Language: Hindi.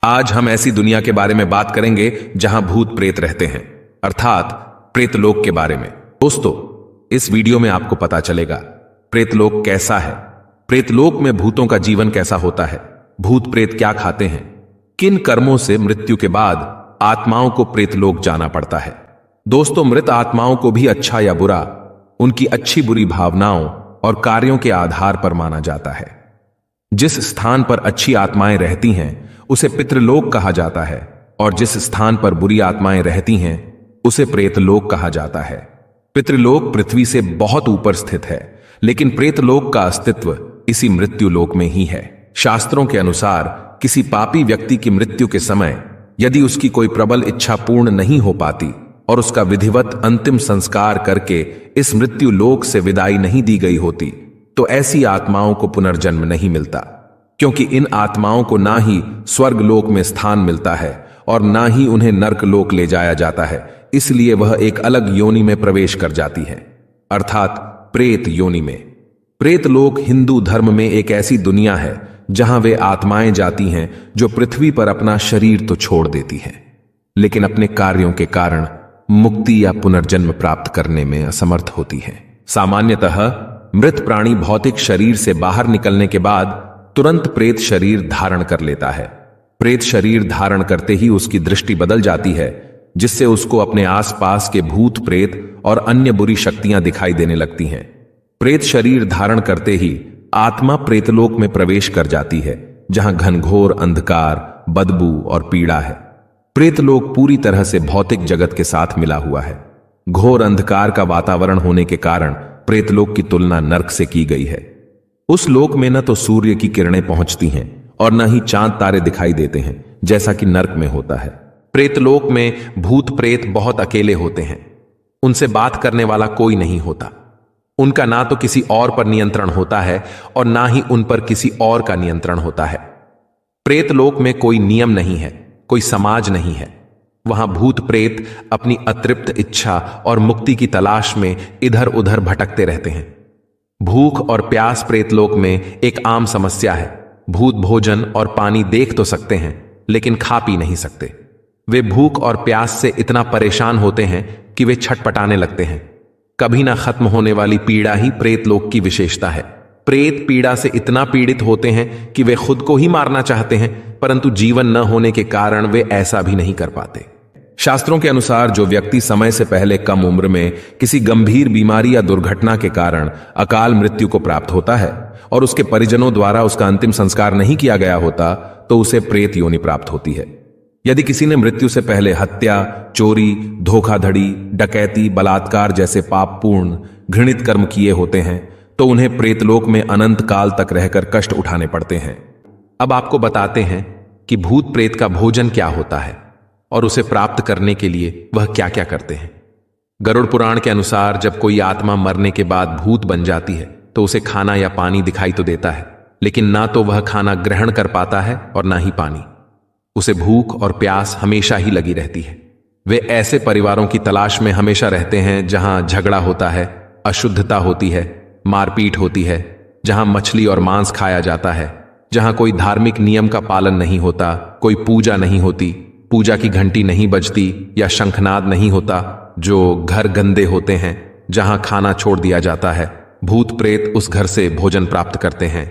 आज हम ऐसी दुनिया के बारे में बात करेंगे जहां भूत प्रेत रहते हैं, अर्थात प्रेतलोक के बारे में। दोस्तों, इस वीडियो में आपको पता चलेगा प्रेतलोक कैसा है, प्रेतलोक में भूतों का जीवन कैसा होता है, भूत प्रेत क्या खाते हैं, किन कर्मों से मृत्यु के बाद आत्माओं को प्रेतलोक जाना पड़ता है। दोस्तों, मृत आत्माओं को भी अच्छा या बुरा उनकी अच्छी बुरी भावनाओं और कार्यों के आधार पर माना जाता है। जिस स्थान पर अच्छी आत्माएं रहती हैं उसे पितृलोक कहा जाता है और जिस स्थान पर बुरी आत्माएं रहती हैं उसे प्रेतलोक कहा जाता है। पितृलोक पृथ्वी से बहुत ऊपर स्थित है, लेकिन प्रेतलोक का अस्तित्व इसी मृत्युलोक में ही है। शास्त्रों के अनुसार किसी पापी व्यक्ति की मृत्यु के समय यदि उसकी कोई प्रबल इच्छा पूर्ण नहीं हो पाती और उसका विधिवत अंतिम संस्कार करके इस मृत्युलोक से विदाई नहीं दी गई होती, तो ऐसी आत्माओं को पुनर्जन्म नहीं मिलता, क्योंकि इन आत्माओं को ना ही स्वर्गलोक में स्थान मिलता है और ना ही उन्हें नर्कलोक ले जाया जाता है। इसलिए वह एक अलग योनि में प्रवेश कर जाती है, अर्थात प्रेत योनि में। प्रेतलोक हिंदू धर्म में एक ऐसी दुनिया है जहां वे आत्माएं जाती हैं जो पृथ्वी पर अपना शरीर तो छोड़ देती हैं, लेकिन अपने कार्यों के कारण मुक्ति या पुनर्जन्म प्राप्त करने में असमर्थ होती हैं। सामान्यतः मृत प्राणी भौतिक शरीर से बाहर निकलने के बाद तुरंत प्रेत शरीर धारण कर लेता है। प्रेत शरीर धारण करते ही उसकी दृष्टि बदल जाती है, जिससे उसको अपने आसपास के भूत प्रेत और अन्य बुरी शक्तियां दिखाई देने लगती हैं। प्रेत शरीर धारण करते ही आत्मा प्रेतलोक में प्रवेश कर जाती है, जहां घनघोर अंधकार, बदबू और पीड़ा है। प्रेतलोक पूरी तरह से भौतिक जगत के साथ मिला हुआ है। घोर अंधकार का वातावरण होने के कारण प्रेतलोक की तुलना नर्क से की गई है। उस लोक में न तो सूर्य की किरणें पहुंचती हैं और न ही चांद तारे दिखाई देते हैं, जैसा कि नर्क में होता है। प्रेतलोक में भूत प्रेत बहुत अकेले होते हैं, उनसे बात करने वाला कोई नहीं होता। उनका ना तो किसी और पर नियंत्रण होता है और ना ही उन पर किसी और का नियंत्रण होता है। प्रेतलोक में कोई नियम नहीं है, कोई समाज नहीं है। वहां भूत प्रेत अपनी अतृप्त इच्छा और मुक्ति की तलाश में इधर उधर भटकते रहते हैं। भूख और प्यास प्रेतलोक में एक आम समस्या है। भूत भोजन और पानी देख तो सकते हैं, लेकिन खा पी नहीं सकते। वे भूख और प्यास से इतना परेशान होते हैं कि वे छटपटाने लगते हैं। कभी ना खत्म होने वाली पीड़ा ही प्रेतलोक की विशेषता है। प्रेत पीड़ा से इतना पीड़ित होते हैं कि वे खुद को ही मारना चाहते हैं, परंतु जीवन न होने के कारण वे ऐसा भी नहीं कर पाते। शास्त्रों के अनुसार जो व्यक्ति समय से पहले कम उम्र में किसी गंभीर बीमारी या दुर्घटना के कारण अकाल मृत्यु को प्राप्त होता है और उसके परिजनों द्वारा उसका अंतिम संस्कार नहीं किया गया होता, तो उसे प्रेत योनि प्राप्त होती है। यदि किसी ने मृत्यु से पहले हत्या, चोरी, धोखाधड़ी, डकैती, बलात्कार जैसे पापपूर्ण घृणित कर्म किए होते हैं, तो उन्हें प्रेतलोक में अनंत काल तक रहकर कष्ट उठाने पड़ते हैं। अब आपको बताते हैं कि भूत प्रेत का भोजन क्या होता है और उसे प्राप्त करने के लिए वह क्या क्या करते हैं। गरुड़ पुराण के अनुसार जब कोई आत्मा मरने के बाद भूत बन जाती है तो उसे खाना या पानी दिखाई तो देता है, लेकिन ना तो वह खाना ग्रहण कर पाता है और ना ही पानी। उसे भूख और प्यास हमेशा ही लगी रहती है। वे ऐसे परिवारों की तलाश में हमेशा रहते हैं जहां झगड़ा होता है, अशुद्धता होती है, मारपीट होती है, जहां मछली और मांस खाया जाता है, जहां कोई धार्मिक नियम का पालन नहीं होता, कोई पूजा नहीं होती, पूजा की घंटी नहीं बजती या शंखनाद नहीं होता, जो घर गंदे होते हैं, जहां खाना छोड़ दिया जाता है। भूत प्रेत उस घर से भोजन प्राप्त करते हैं।